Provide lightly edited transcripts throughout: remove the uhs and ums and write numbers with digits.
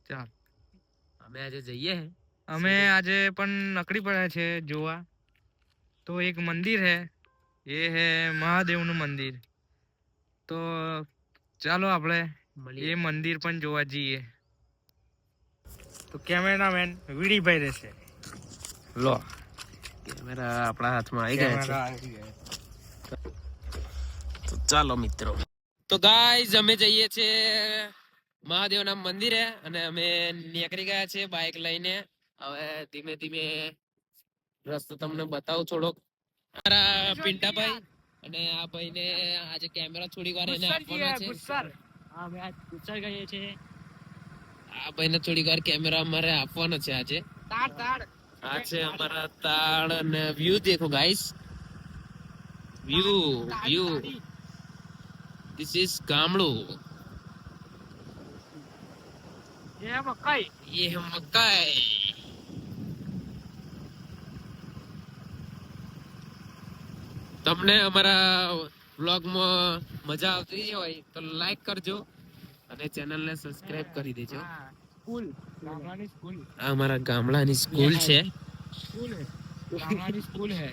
ચાલ અમે આજે જઈએ અમે આજે પણ નકળી પડ્યા છે જોવા. તો એક મંદિર હે, એ હે મહાદેવનું મંદિર. તો ચાલો આપણે એ મંદિર પણ જોવા જઈએ. તો કેમેરામેન વીડીભાઈ રહેશે. લો કેમેરા આપણા હાથમાં આવી ગયા છે. તો ચાલો મિત્રો, તો ગાઈઝ અમે જઈએ છીએ મહાદેવના મંદિરે અને અમે નીકળી ગયા છીએ બાઇક લઈને. હવે ધીમે ધીમે રસ્તો તમને બતાવું થોડોક. મારા પિન્ટાભાઈ અને આ ભાઈને આજે કેમેરા થોડી વાર એને આપવાના છે. અમે આજ ગુસ્સા ગઈએ છીએ. આ ભાઈને થોડી વાર કેમેરા અમારે આપવાનો છે આજે. આ છે અમારા તાળ અને વ્યૂ દેખો ગાઈસ. વ્યૂ ધીસ ઇઝ ગામડું. ये मकई. ये है मकई. તમને અમારા વ્લોગમાં મજા આવતી હોય તો લાઈક કરજો અને ચેનલને સબસ્ક્રાઇબ કરી દેજો. स्कूल गामડાની स्कूल. આ અમારા ગામડાની સ્કૂલ છે. स्कूल है गामડાની स्कूल है.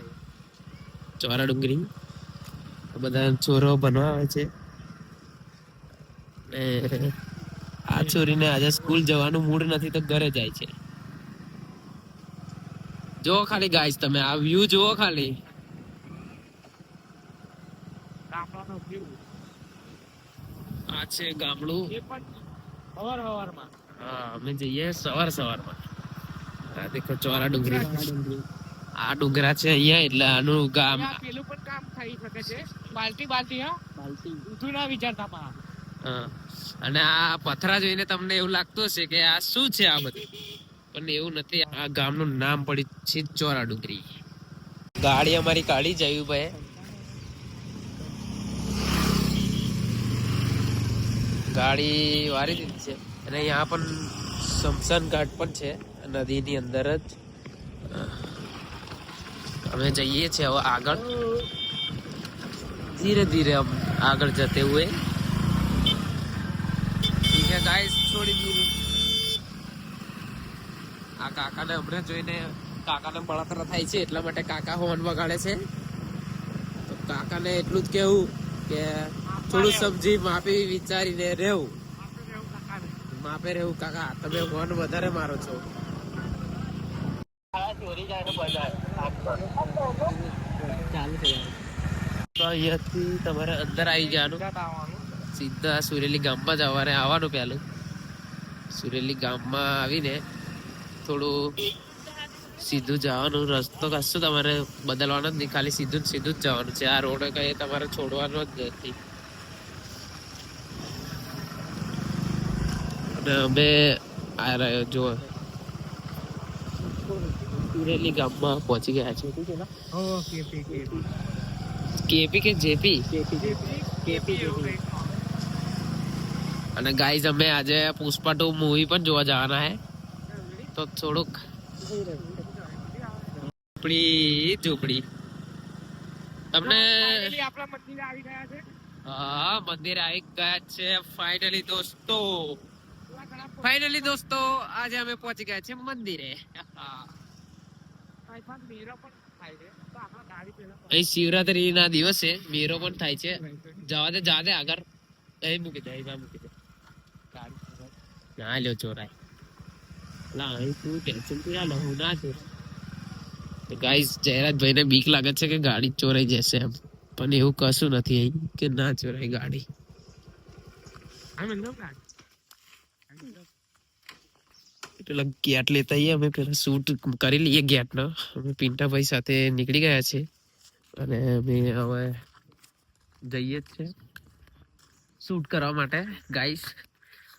ચોરા ડુંગરી. બધા છોરો બનવા આવે છે. આ છોરીને આજે સ્કૂલ જવાનું મૂડ નથી તો ઘરે જાય છે. જો ખાલી ગાઈસ તમે આ વ્યૂ જુઓ ખાલી. ગામડાનો વ્યૂ. આ છે ગામડું. એ પણ સવારમાં. હા અમે જઈએ સવારમાં. આ દેખો ચોરા ડુંગરી. આ ડુંગરા છે અહીંયા એટલે આનું ગામ. પેલું પણ કામ થઈ શકે છે. બાલટી હા બાલટી ઊંધું ના વિચારતા પા. હા અને આ પથરા જોઈને તમને એવું લાગતું હશે કે આ શું છે આ બધું, પણ એવું નથી. આ ગામનું નામ પડી છે ચોરા ડુંગરી. ગાડી અમારી કાઢી જયું ભાઈ. ગાડી વારી દીધી છે અને यहाँ પણ શમશાન ઘાટ પણ છે નદીની અંદર જ. અમે જઈએ છીએ હવે આગળ, ધીરે ધીરે हम આગળ જते हुए. ठीक है गाइस, थोड़ी दूर. આ કાકાને હમણાં જોઈને કાકાને બળતરા થાય છે એટલા માટે કાકા હોર્ન વગાડે છે. તો કાકાને એટલું જ કેવું કે થોડું સમજી માપી વિચારીને રહેવું. માપે રહેવું કાકા, તમે હોર્ન વધારે મારો છો. તો અહીંયાથી તમારે અંદર આવી જવાનું, સીધા સુરેલી ગામમાં આવવાનું. પહેલું સુરેલી ગામમાં આવીને થોડું સીધું જવાનું. રસ્તો કશું તમારે બદલવાનો જ નહીં, ખાલી સીધું જ જવાનું છે. આ રોડ કઈ તમારે છોડવાનો જ નથી. અને અમે આ રહ્યો જો સુરેલી ગામમાં પહોંચી ગયા છે. કેપી કે જેપી. અને ગાઈઝ અમે આજે પુષ્પા 2 મૂવી પણ જોવા જવાના હે. તો થોડુંક ઝૂંપડી તમને આપણા મંદિરે આવી ગયા છે. હા મંદિર આવી ગયા છે ફાઇનલી દોસ્તો આજે અમે પહોંચી ગયા છે મંદિરે. અહીં શિવરાત્રી ના દિવસે મેરો પણ થાય છે. જવા દે આગળ. અહીં મૂકી દે ના લ્યો ચોરાય. ગાઈસ જયરાજભાઈ ને બીક લાગે છે કે ગાડી ચોરાઈ જશે એમ, પણ એવું કશું નથી અહીં કે ના ચોરાય ગાડી. એટલે ગેટ લેતા આવીએ અમે, પેલા શૂટ કરી લઈએ ગેટ નો. અમે પિન્ટાભાઈ સાથે નીકળી ગયા છે અને અમે હવે જઈએ જ છે શૂટ કરવા માટે. ગાઈસ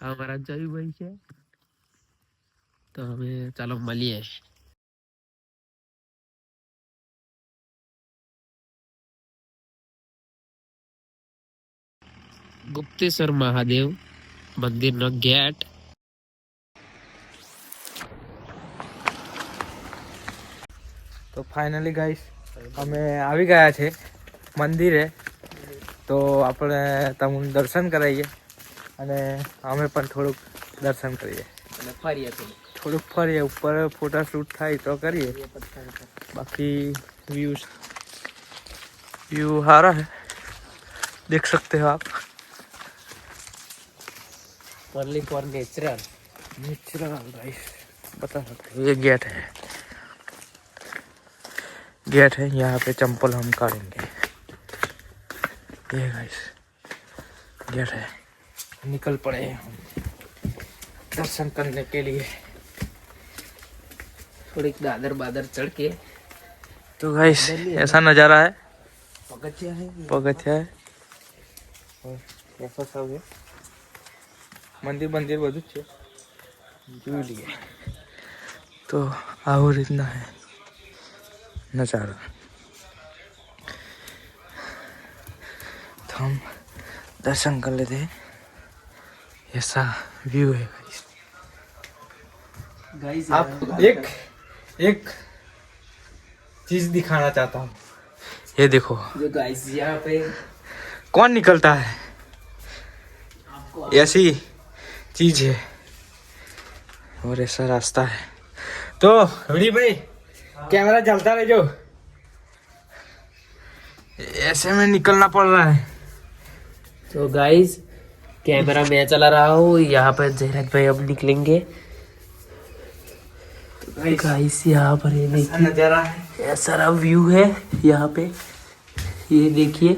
અમારા જયુભાઈ છે તો અમે ચાલો મળીએ. ગુપ્તેશ્વર મહાદેવ મંદિરનો ગેટ. તો ફાઇનલી ગાઈસ અમે આવી ગયા છે મંદિરે. તો આપણે તમને દર્શન કરાવીએ અને અમે પણ થોડુંક દર્શન કરીએ. અને ફરીએ થોડુંક ફરીએ, ઉપર ફોટા શૂટ થાય તો કરીએ. बाकी व्यू हारा है, देख सकते हो आप. ओनली फॉर नेचुरल गाइस बता सकते हो. ये गेट है, यहाँ पे चंपल हम काटेंगे. ये गाइस गेट है, निकल पड़े हम दर्शन करने के लिए. थोड़ी दादर बादर चढ़ के तो गाइस ऐसा नज़ारा है. पगथिया है पगथिया है और ऐसा सब है. મંદિર બધું જ છે, જોઈ લઈએ. તો આવું રીતના હે नज़ारा. तो हम दर्शन कर लेते हैं. ऐसा व्यू है गाइस. गाइस आप एक चीज दिखाना चाहता हूँ. ये देखो जो गाइस यहाँ पे कौन निकलता है, ऐसी चीज है और ऐसा रास्ता है. तो हरी भाई कैमरा चलता रहे जो, ऐसे में निकलना पड़ रहा है. तो गाइस कैमरा मैं चला रहा हूँ. यहाँ पर जयराज भाई अब निकलेंगे. तो गाइस यहाँ पर ये देखिए नजारा है, ऐसा व्यू है यहाँ पे. ये देखिए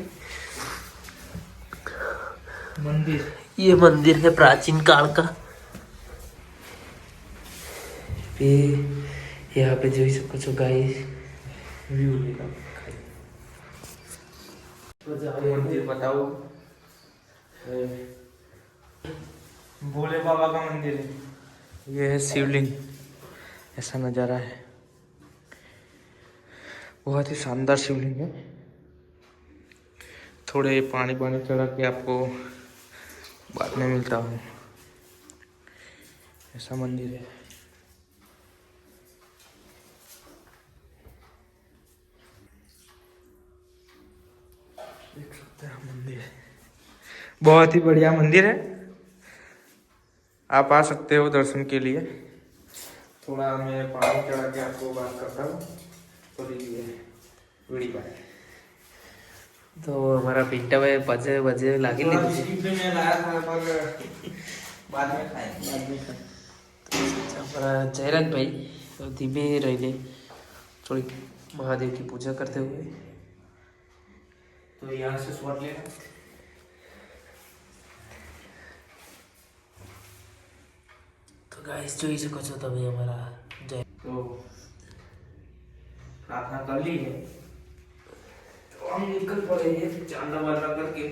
मंदिर. ये मंदिर है प्राचीन काल का. ये यहाँ पे જોઈ શકો છો ગાઈસ व्यू मंदिर बताओ. भोले बाबा का मंदिर है. ये है शिवलिंग. ऐसा नज़ारा है, बहुत ही शानदार शिवलिंग है. थोड़े पानी चढ़ा के आपको बाद में मिलता हूँ. ऐसा मंदिर है. देख सकते हैं मंदिर, बहुत ही बढ़िया मंदिर है. आप आ सकते हो दर्शन के लिए. थोड़ा मैं पानी चढ़ा के आपको बात करता हूँ. तो लीजिए वीडियो बाय. તો અમારા પિન્ટા ભાઈ પજે બજે લાગી લીધું છે. मैं लाया था पर बाद में खाए. અમારા જયરાજ ભાઈ ધીમે રહીને થોડી મહાદેવ की पूजा करते हुए. तो यहाँ से शॉट लेना. તો ગાઈસ જોઈ શકો છો તમે અમારા જય. तो प्रार्थना कर ली है, तो हम निकल पड़े हैं चांदा वादा करके.